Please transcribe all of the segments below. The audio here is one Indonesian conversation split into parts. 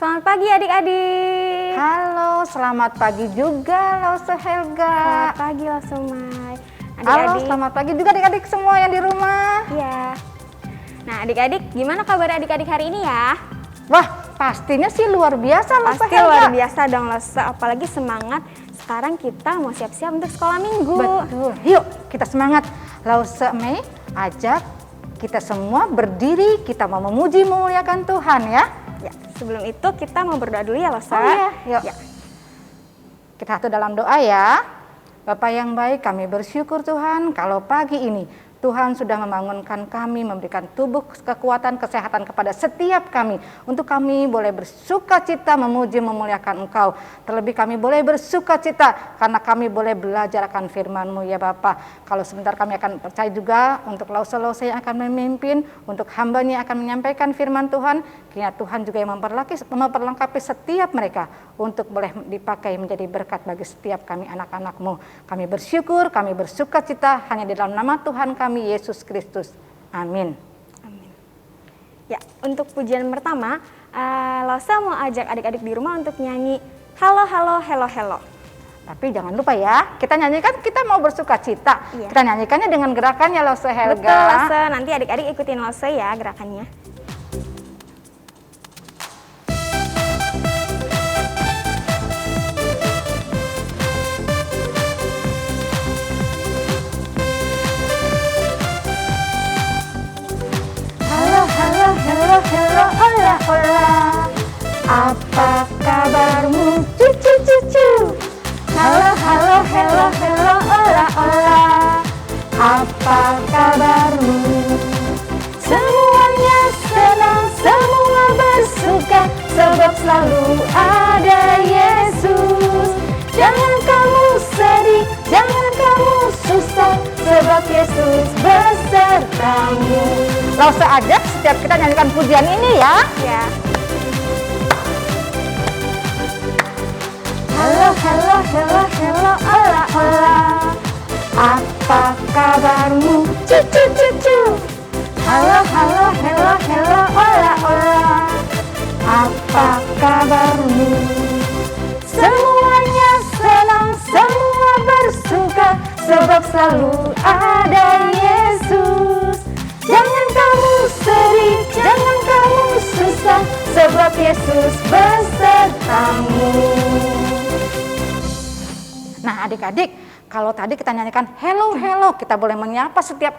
Selamat pagi adik-adik. Halo, selamat pagi juga Lause Helga. Selamat pagi Lause Mai. Halo, selamat pagi juga adik-adik semua yang di rumah. Iya. Nah adik-adik, gimana kabar adik-adik hari ini ya? Wah, pastinya sih luar biasa Lause Pasti Helga. luar biasa dong Lause, apalagi semangat. Sekarang kita mau siap-siap untuk sekolah minggu. Betul, yuk kita semangat. Lause Mei ajak kita semua berdiri, kita mau memuji memuliakan Tuhan ya. Ya, sebelum itu kita mau berdoa dulu ya Lause. Oh iya, yuk. Ya. Kita satu dalam doa ya. Bapa yang baik, kami bersyukur Tuhan kalau pagi ini Tuhan sudah membangunkan kami, memberikan tubuh kekuatan, kesehatan kepada setiap kami. Untuk kami boleh bersuka cita memuji memuliakan Engkau. Terlebih kami boleh bersuka cita karena kami boleh belajar akan firman-Mu ya Bapa. Kalau sebentar kami akan percaya juga untuk lause-lause yang akan memimpin, untuk hamba-Nya akan menyampaikan firman Tuhan. Kiranya Tuhan juga yang memperlengkapi setiap mereka untuk boleh dipakai menjadi berkat bagi setiap kami anak-anak-Mu. Kami bersyukur, kami bersuka cita hanya di dalam nama Tuhan kami Yesus Kristus. Amin. Amin. Ya, untuk pujian pertama, Lause mau ajak adik-adik di rumah untuk nyanyi Halo Halo Hello Hello. Tapi jangan lupa ya, kita nyanyikan, kita mau bersuka cita. Iya. Kita nyanyikannya dengan gerakannya Lause Helga. Betul Lause, nanti adik-adik ikutin Lause ya gerakannya. Halo, halo, hello, hello, hola, hola. Apa kabarmu, cucu, cucu? Halo, halo, hello, hello, hola, hola. Apa kabarmu? Semuanya senang, semua bersuka, sebab selalu ada Yesus. Jangan kamu sedih, jangan kamu susah, sebab Yesus besertamu. Lause ajak setiap kita nyanyikan pujian ini ya. Ya. Halo, halo, hello, hello, hola, hola. Apa kabarmu, cucu, cucu? Halo, halo, hello, hello, hola, hola. Apa kabarmu? Semuanya senang, semua bersuka, sebab selalu ada Yesus. Jangan kamu sedih, jangan kamu susah, sebab Yesus besertamu. Nah adik-adik, kalau tadi kita nyanyikan hello hello, kita boleh menyapa setiap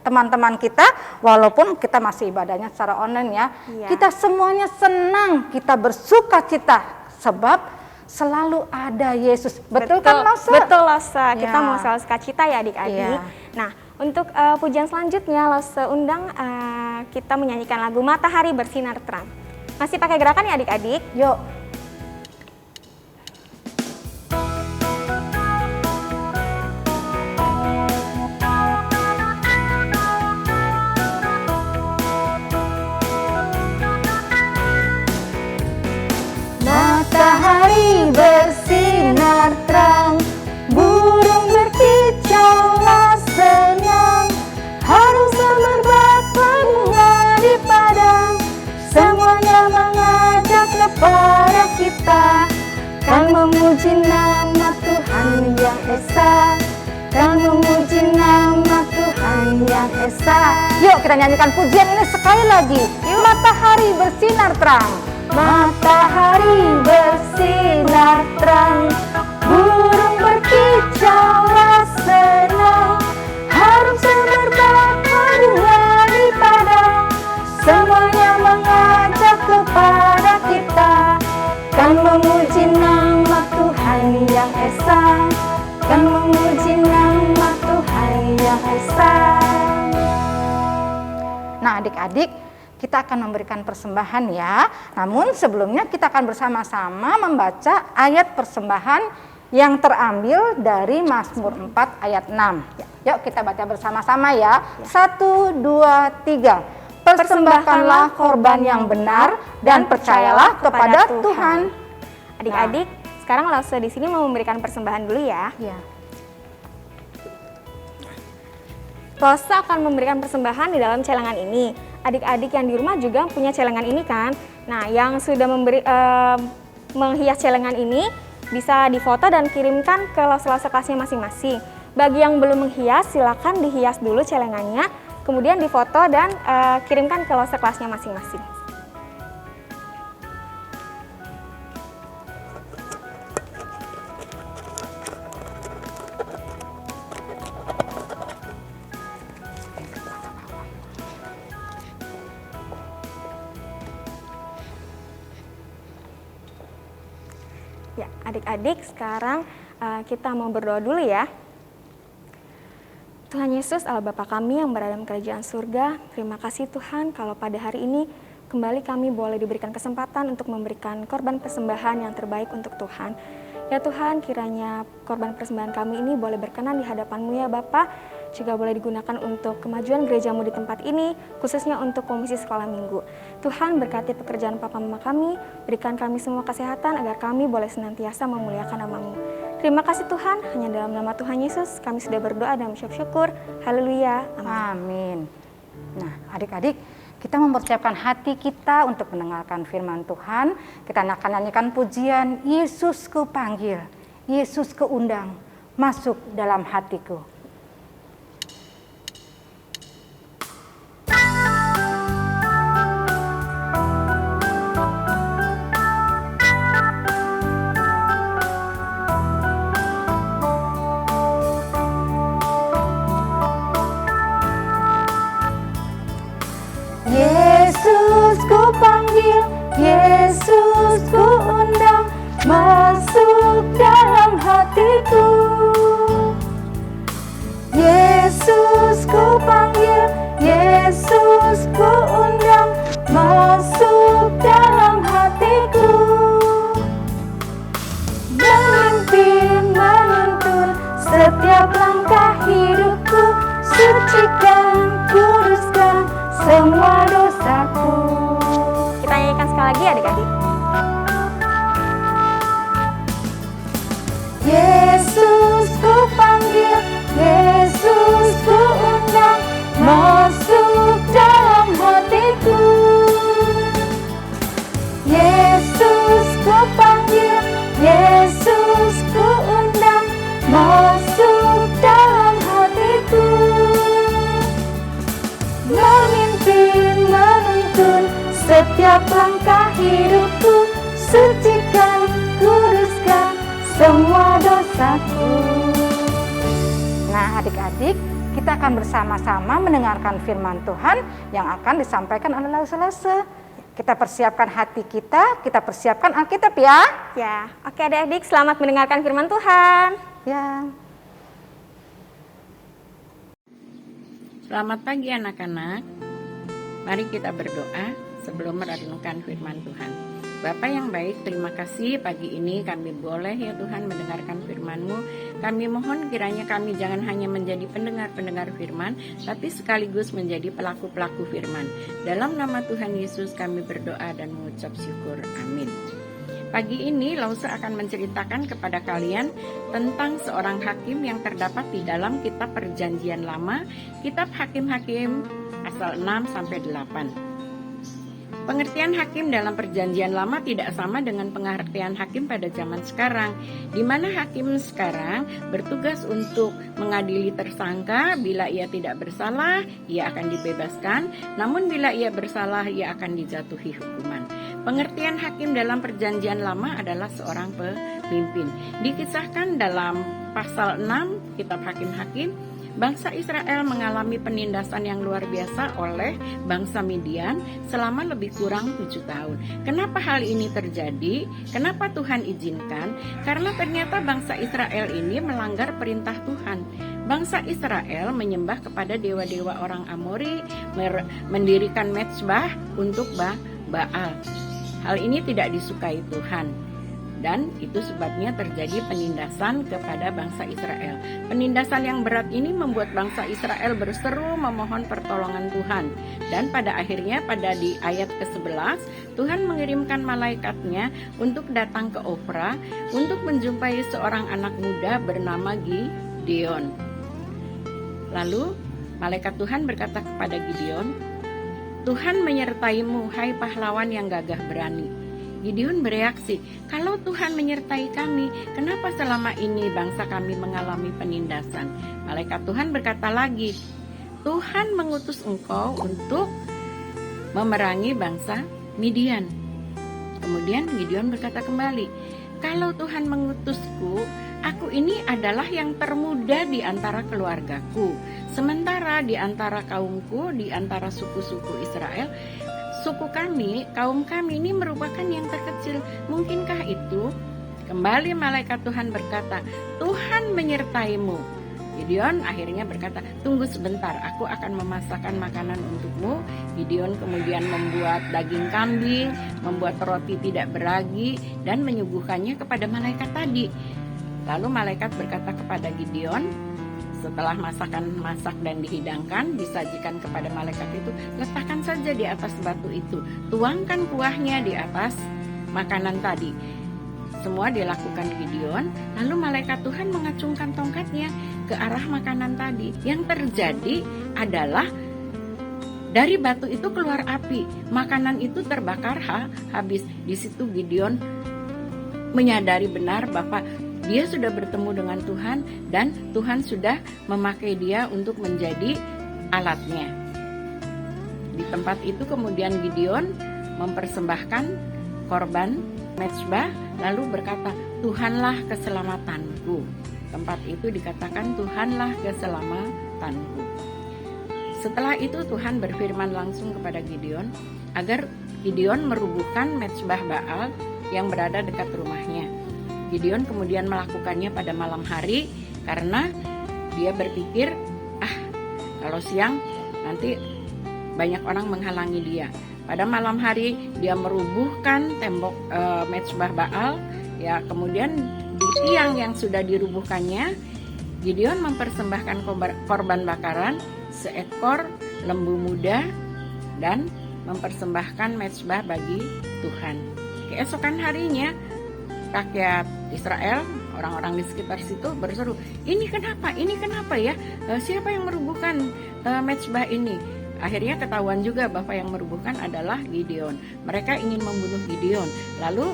teman-teman kita walaupun kita masih ibadahnya secara online ya. Iya. Kita semuanya senang, kita bersuka cita sebab selalu ada Yesus. Betul kan Lause? Betul Lause, kita Ya. mau selalu sukacita ya adik-adik. Iya. Nah untuk pujian selanjutnya Lause undang kita menyanyikan lagu Matahari Bersinar Terang. Masih pakai gerakan ya adik-adik? Yuk. Matahari bersinar terang, burung berkicaulah senang, harum semerbak bunga di padang, semuanya mengajak kepada kita, kan memuji nama Tuhan yang esa, kan memuji nama Tuhan yang esa. Yuk kita nyanyikan pujian ini sekali lagi. Matahari bersinar terang. Matahari bersinar terang, burung berkicaulah senang, harum semerbak bunga di padang, semuanya mengajak kepada kita, kan memuji nama Tuhan yang esa, kan memuji nama Tuhan yang esa. Nah adik-adik, kita akan memberikan persembahan ya. Namun sebelumnya kita akan bersama-sama membaca ayat persembahan yang terambil dari Mazmur 4 ayat 6. Yuk kita baca bersama-sama ya. 1, 2, 3. Persembahkanlah korban yang benar dan percayalah kepada Tuhan. Adik-adik, sekarang Lause di sini mau memberikan persembahan dulu ya. Ya. Lause akan memberikan persembahan di dalam celengan ini. adik-adik yang di rumah juga punya celengan ini kan. Nah, yang sudah menghias celengan ini bisa difoto dan kirimkan ke lose-lose kelasnya masing-masing. Bagi yang belum menghias, silakan dihias dulu celengannya, kemudian difoto dan kirimkan ke lose kelasnya masing-masing. Ya, adik-adik, sekarang kita mau berdoa dulu ya. Tuhan Yesus, Allah Bapa kami yang berada dalam kerajaan surga, terima kasih Tuhan kalau pada hari ini kembali kami boleh diberikan kesempatan untuk memberikan korban persembahan yang terbaik untuk Tuhan. Ya Tuhan, kiranya korban persembahan kami ini boleh berkenan di hadapan-Mu ya Bapa, juga boleh digunakan untuk kemajuan gereja-Mu di tempat ini, khususnya untuk komisi sekolah minggu. Tuhan, berkati pekerjaan Papa Mama kami, berikan kami semua kesehatan agar kami boleh senantiasa memuliakan nama-Mu. Terima kasih Tuhan, hanya dalam nama Tuhan Yesus kami sudah berdoa dan mengucap syukur. Haleluya. Amin. Nah, adik-adik, kita mempersiapkan hati kita untuk mendengarkan firman Tuhan. Kita akan nyanyikan pujian, Yesus ku panggil, Yesus ku undang, masuk dalam hatiku. Yesus ku panggil, Yesus ku undang, masuk dalam hatiku. Yesus ku panggil, Yesus ku undang, masuk dalam hatiku. Memimpin, menuntun setiap langkah hidupku, sucikan, kuduskan semua dosaku. Kita nyanyikan sekali lagi adik-adik. Yesus ku panggil, Yesus ku undang, masuk dalam hatiku. Yesus ku panggil, Yesus ku undang, masuk dalam hatiku. Memimpin, menuntun setiap langkah hidupku, sucikan, kuduskan semua dosaku. Nah, adik-adik, kita akan bersama-sama mendengarkan firman Tuhan yang akan disampaikan oleh lause-lause. Kita persiapkan hati kita persiapkan Alkitab ya. Ya, oke adik-adik, selamat mendengarkan firman Tuhan. Ya. Selamat pagi anak-anak. Mari kita berdoa sebelum merenungkan firman Tuhan. Bapa yang baik, terima kasih pagi ini kami boleh ya Tuhan mendengarkan firman-Mu. Kami mohon kiranya kami jangan hanya menjadi pendengar-pendengar firman, tapi sekaligus menjadi pelaku-pelaku firman. Dalam nama Tuhan Yesus kami berdoa dan mengucap syukur. Amin. Pagi ini Lause akan menceritakan kepada kalian tentang seorang hakim yang terdapat di dalam kitab Perjanjian Lama, kitab Hakim-Hakim pasal 6 sampai 8. Pengertian hakim dalam Perjanjian Lama tidak sama dengan pengertian hakim pada zaman sekarang, di mana hakim sekarang bertugas untuk mengadili tersangka. Bila ia tidak bersalah, ia akan dibebaskan, namun bila ia bersalah, ia akan dijatuhi hukuman. Pengertian hakim dalam Perjanjian Lama adalah seorang pemimpin. Dikisahkan dalam pasal 6 kitab Hakim-Hakim, bangsa Israel mengalami penindasan yang luar biasa oleh bangsa Midian selama lebih kurang 7 tahun. Kenapa hal ini terjadi? Kenapa Tuhan izinkan? Karena ternyata bangsa Israel ini melanggar perintah Tuhan. Bangsa Israel menyembah kepada dewa-dewa orang Amori, mendirikan mezbah untuk Baal. Hal ini tidak disukai Tuhan. Dan itu sebabnya terjadi penindasan kepada bangsa Israel. Penindasan yang berat ini membuat bangsa Israel berseru memohon pertolongan Tuhan. Dan pada akhirnya pada di ayat ke-11, Tuhan mengirimkan malaikatnya untuk datang ke Ofra untuk menjumpai seorang anak muda bernama Gideon. Lalu malaikat Tuhan berkata kepada Gideon, Tuhan menyertaimu, hai pahlawan yang gagah berani. Gideon bereaksi, kalau Tuhan menyertai kami, kenapa selama ini bangsa kami mengalami penindasan? Malaikat Tuhan berkata lagi, Tuhan mengutus engkau untuk memerangi bangsa Midian. Kemudian Gideon berkata kembali, kalau Tuhan mengutusku, aku ini adalah yang termuda di antara keluargaku. Sementara di antara kaumku, di antara suku-suku Israel, suku kami, kaum kami ini merupakan yang terkecil. Mungkinkah itu? Kembali malaikat Tuhan berkata, Tuhan menyertaimu. Gideon akhirnya berkata, tunggu sebentar, aku akan memasakkan makanan untukmu. Gideon kemudian membuat daging kambing, membuat roti tidak beragi, dan menyuguhkannya kepada malaikat tadi. Lalu malaikat berkata kepada Gideon, setelah masakan masak dan dihidangkan, disajikan kepada malaikat itu, letakkan saja di atas batu itu, tuangkan kuahnya di atas makanan tadi. Semua dilakukan Gideon, lalu malaikat Tuhan mengacungkan tongkatnya ke arah makanan tadi. Yang terjadi adalah dari batu itu keluar api, makanan itu terbakar habis. Di situ Gideon menyadari benar bahwa dia sudah bertemu dengan Tuhan dan Tuhan sudah memakai dia untuk menjadi alatnya. Di tempat itu kemudian Gideon mempersembahkan korban mezbah, lalu berkata, Tuhanlah keselamatanku. Tempat itu dikatakan Tuhanlah keselamatanku. Setelah itu Tuhan berfirman langsung kepada Gideon agar Gideon merubuhkan mezbah Baal yang berada dekat rumahnya. Gideon kemudian melakukannya pada malam hari karena dia berpikir, kalau siang nanti banyak orang menghalangi dia. Pada malam hari dia merubuhkan tembok mezbah Baal, ya. Kemudian di tiang yang sudah dirubuhkannya, Gideon mempersembahkan korban bakaran, seekor lembu muda, dan mempersembahkan mezbah bagi Tuhan. Keesokan harinya, rakyat Israel, orang-orang di sekitar situ berseru, ini kenapa ya? Siapa yang merubuhkan mezbah ini? Akhirnya ketahuan juga bahwa yang merubuhkan adalah Gideon. Mereka ingin membunuh Gideon. Lalu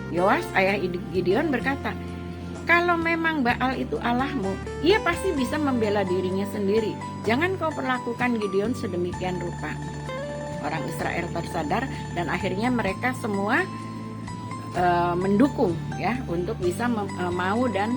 Yoas, ayah Gideon, berkata, kalau memang Baal itu Allahmu, ia pasti bisa membela dirinya sendiri. Jangan kau perlakukan Gideon sedemikian rupa. Orang Israel tersadar dan akhirnya mereka semua mendukung, ya, untuk bisa mau dan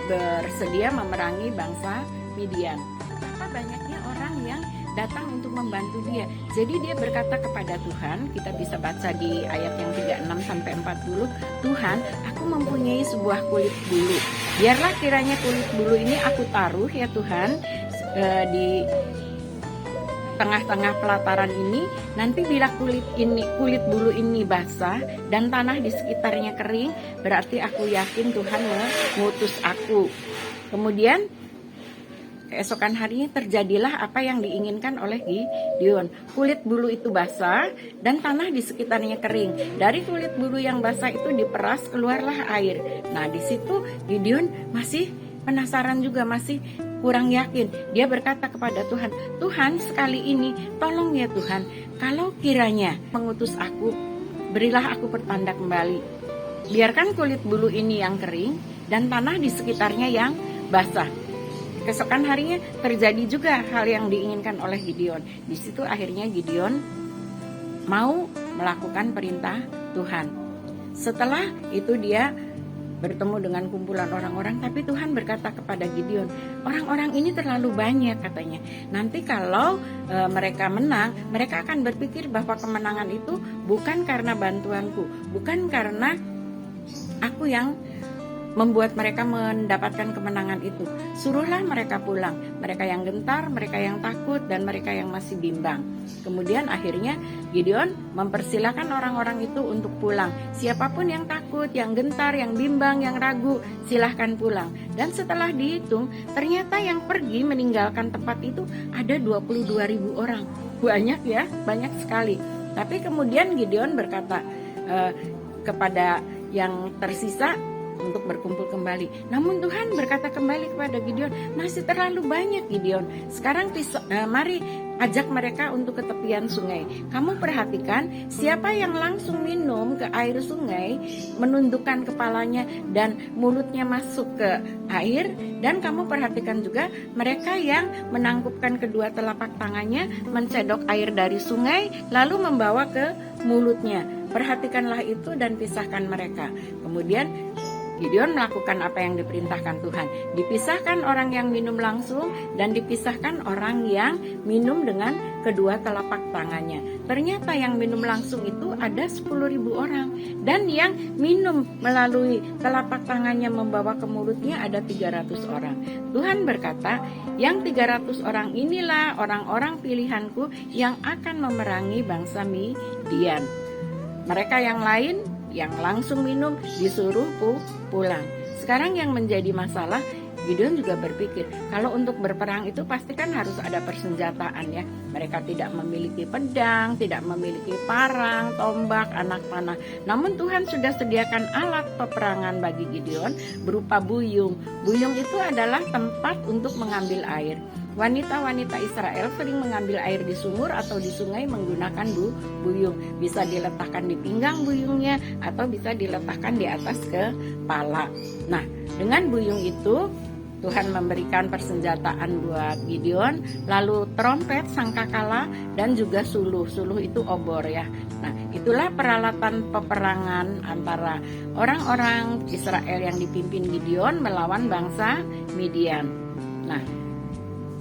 bersedia memerangi bangsa Midian. Betapa banyaknya orang yang datang untuk membantu dia. Jadi dia berkata kepada Tuhan, kita bisa baca di ayat yang 36 sampai 40, Tuhan, aku mempunyai sebuah kulit bulu. Biarlah kiranya kulit bulu ini aku taruh, ya Tuhan, di tengah-tengah pelataran ini. Nanti bila kulit bulu ini basah dan tanah di sekitarnya kering, berarti aku yakin Tuhan mengutus aku. Kemudian keesokan harinya terjadilah apa yang diinginkan oleh Gideon. Kulit bulu itu basah dan tanah di sekitarnya kering. Dari kulit bulu yang basah itu diperas, keluarlah air. Nah, di situ Gideon masih penasaran juga, masih kurang yakin. Dia berkata kepada Tuhan, Tuhan, sekali ini tolong ya Tuhan, kalau kiranya mengutus aku, berilah aku pertanda kembali. Biarkan kulit bulu ini yang kering dan tanah di sekitarnya yang basah. Keesokan harinya terjadi juga hal yang diinginkan oleh Gideon. Di situ akhirnya Gideon mau melakukan perintah Tuhan. Setelah itu dia bertemu dengan kumpulan orang-orang, tapi Tuhan berkata kepada Gideon, orang-orang ini terlalu banyak katanya. Nanti kalau mereka menang, mereka akan berpikir bahwa kemenangan itu bukan karena bantuanku, bukan karena aku yang membuat mereka mendapatkan kemenangan itu. Suruhlah mereka pulang, mereka yang gentar, mereka yang takut, dan mereka yang masih bimbang. Kemudian akhirnya Gideon mempersilahkan orang-orang itu untuk pulang. Siapapun yang takut, yang gentar, yang bimbang, yang ragu, silahkan pulang. Dan setelah dihitung, ternyata yang pergi meninggalkan tempat itu ada 22.000 orang. Banyak ya, banyak sekali. Tapi kemudian Gideon berkata kepada yang tersisa, untuk berkumpul kembali. Namun Tuhan berkata kembali kepada Gideon, masih terlalu banyak Gideon. Sekarang mari ajak mereka untuk ke tepian sungai. Kamu perhatikan siapa yang langsung minum ke air sungai, menundukkan kepalanya dan mulutnya masuk ke air. Dan kamu perhatikan juga mereka yang menangkupkan kedua telapak tangannya, mencedok air dari sungai, lalu membawa ke mulutnya. Perhatikanlah itu dan pisahkan mereka. Kemudian Gideon melakukan apa yang diperintahkan Tuhan. Dipisahkan orang yang minum langsung dan dipisahkan orang yang minum dengan kedua telapak tangannya. Ternyata yang minum langsung itu ada 10.000 orang. Dan yang minum melalui telapak tangannya membawa ke mulutnya ada 300 orang. Tuhan berkata, yang 300 orang inilah orang-orang pilihanku yang akan memerangi bangsa Midian. Mereka yang lain yang langsung minum disuruh pulang. Sekarang yang menjadi masalah, Gideon juga berpikir kalau untuk berperang itu pasti kan harus ada persenjataan ya. Mereka tidak memiliki pedang, tidak memiliki parang, tombak, anak panah. Namun Tuhan sudah sediakan alat peperangan bagi Gideon berupa buyung. Buyung itu adalah tempat untuk mengambil air. Wanita-wanita Israel sering mengambil air di sumur atau di sungai menggunakan buyung. Bisa diletakkan di pinggang buyungnya atau bisa diletakkan di atas kepala. Nah, dengan buyung itu Tuhan memberikan persenjataan buat Gideon, lalu trompet, sangkakala, dan juga suluh. Suluh itu obor ya. Nah, itulah peralatan peperangan antara orang-orang Israel yang dipimpin Gideon melawan bangsa Midian. Nah,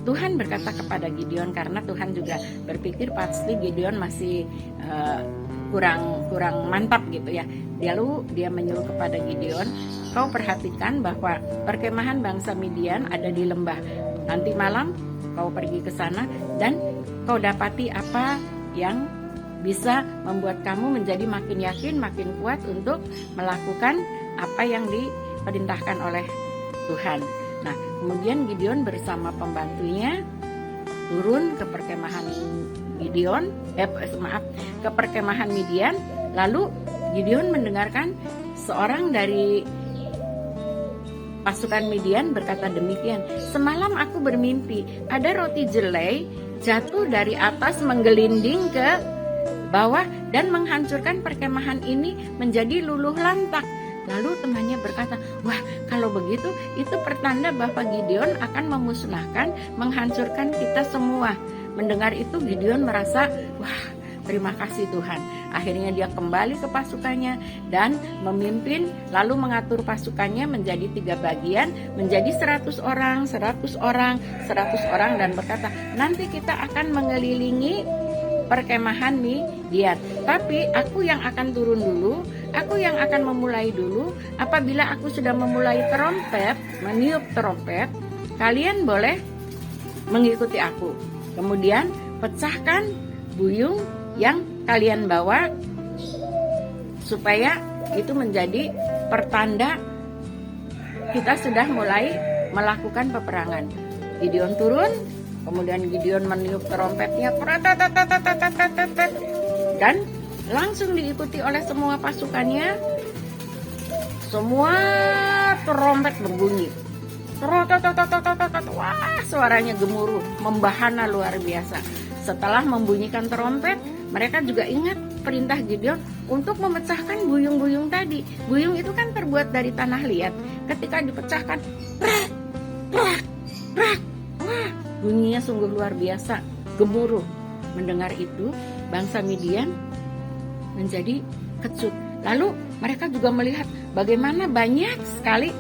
Tuhan berkata kepada Gideon, karena Tuhan juga berpikir pasti Gideon masih kurang mantap gitu ya. Lalu dia menyuruh kepada Gideon, kau perhatikan bahwa perkemahan bangsa Midian ada di lembah. Nanti malam kau pergi ke sana dan kau dapati apa yang bisa membuat kamu menjadi makin yakin, makin kuat untuk melakukan apa yang diperintahkan oleh Tuhan. Nah, kemudian Gideon bersama pembantunya turun ke perkemahan ke perkemahan Midian. Lalu Gideon mendengarkan seorang dari pasukan Midian berkata demikian, semalam aku bermimpi ada roti jelai jatuh dari atas menggelinding ke bawah dan menghancurkan perkemahan ini menjadi luluh lantak. Lalu temannya berkata, wah kalau begitu itu pertanda bahwa Gideon akan memusnahkan, menghancurkan kita semua. Mendengar itu Gideon merasa, wah terima kasih Tuhan. Akhirnya dia kembali ke pasukannya dan memimpin, lalu mengatur pasukannya menjadi 3 bagian, menjadi 100 orang, 100 orang, 100 orang dan berkata, nanti kita akan mengelilingi perkemahan Midian. Tapi aku yang akan turun dulu, aku yang akan memulai dulu. Apabila aku sudah memulai trompet, meniup trompet, kalian boleh mengikuti aku. Kemudian pecahkan buyung yang kalian bawa supaya itu menjadi pertanda kita sudah mulai melakukan peperangan. Gideon turun, kemudian Gideon meniup trompetnya dan langsung diikuti oleh semua pasukannya. Semua trompet berbunyi. Wah, suaranya gemuruh, membahana luar biasa. Setelah membunyikan trompet, mereka juga ingat perintah Gideon untuk memecahkan buyung-buyung tadi. Buyung itu kan terbuat dari tanah liat. Ketika dipecahkan, wah, bunyinya sungguh luar biasa, gemuruh. Mendengar itu, bangsa Midian menjadi kecut. Lalu mereka juga melihat bagaimana banyak sekali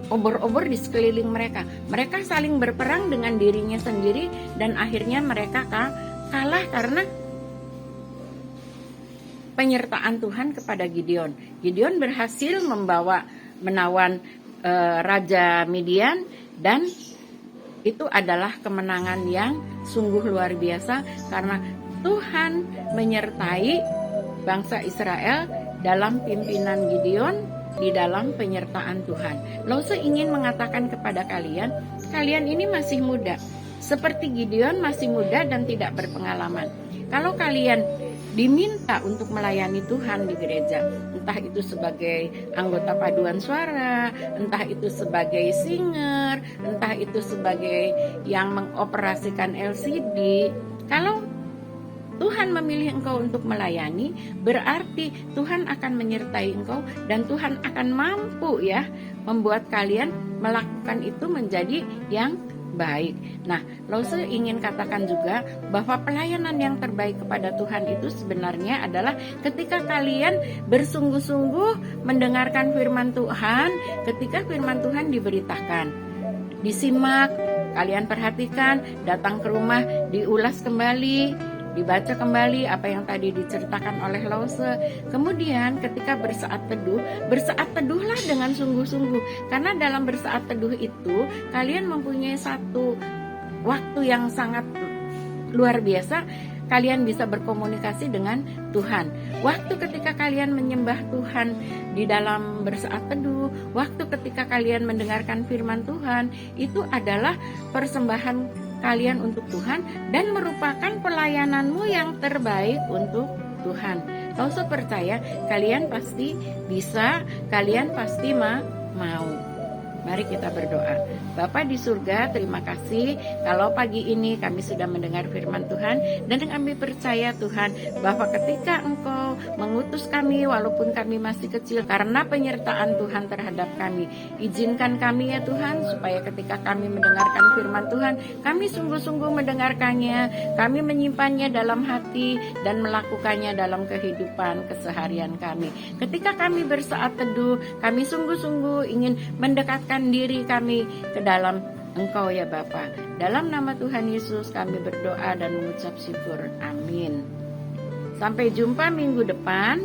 obor-obor di sekeliling mereka. Mereka saling berperang dengan dirinya sendiri dan akhirnya mereka kalah karena penyertaan Tuhan kepada Gideon. Gideon berhasil menawan Raja Midian dan itu adalah kemenangan yang sungguh luar biasa karena Tuhan menyertai bangsa Israel dalam pimpinan Gideon di dalam penyertaan Tuhan. Lause ingin mengatakan kepada kalian, kalian ini masih muda. Seperti Gideon masih muda dan tidak berpengalaman. Kalau kalian diminta untuk melayani Tuhan di gereja, entah itu sebagai anggota paduan suara, entah itu sebagai singer, entah itu sebagai yang mengoperasikan LCD. Kalau Tuhan memilih engkau untuk melayani, berarti Tuhan akan menyertai engkau dan Tuhan akan mampu ya membuat kalian melakukan itu menjadi yang baik. Nah, Lause ingin katakan juga bahwa pelayanan yang terbaik kepada Tuhan itu sebenarnya adalah ketika kalian bersungguh-sungguh mendengarkan firman Tuhan, ketika firman Tuhan diberitakan, disimak, kalian perhatikan, datang ke rumah, diulas kembali, dibaca kembali apa yang tadi diceritakan oleh Lause. Kemudian ketika bersaat teduhlah dengan sungguh-sungguh. Karena dalam bersaat teduh itu kalian mempunyai satu waktu yang sangat luar biasa. Kalian bisa berkomunikasi dengan Tuhan. Waktu ketika kalian menyembah Tuhan di dalam bersaat teduh, waktu ketika kalian mendengarkan firman Tuhan, itu adalah persembahan kalian untuk Tuhan dan merupakan pelayananmu yang terbaik untuk Tuhan. Lause percaya kalian pasti bisa, kalian pasti mau. Mari kita berdoa. Bapa di surga, terima kasih kalau pagi ini kami sudah mendengar firman Tuhan dan kami percaya Tuhan bahwa ketika Engkau mengutus kami walaupun kami masih kecil karena penyertaan Tuhan terhadap kami, izinkan kami ya Tuhan supaya ketika kami mendengarkan firman Tuhan, kami sungguh-sungguh mendengarkannya, kami menyimpannya dalam hati dan melakukannya dalam kehidupan keseharian kami. Ketika kami bersaat teduh, kami sungguh-sungguh ingin mendekatkan diri kami ke dalam Engkau ya Bapa. Dalam nama Tuhan Yesus kami berdoa dan mengucap syukur. Amin. Sampai jumpa minggu depan.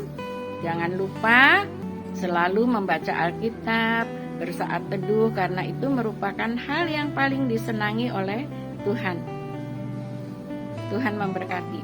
Jangan lupa selalu membaca Alkitab, bersaat teduh karena itu merupakan hal yang paling disenangi oleh Tuhan. Tuhan memberkati.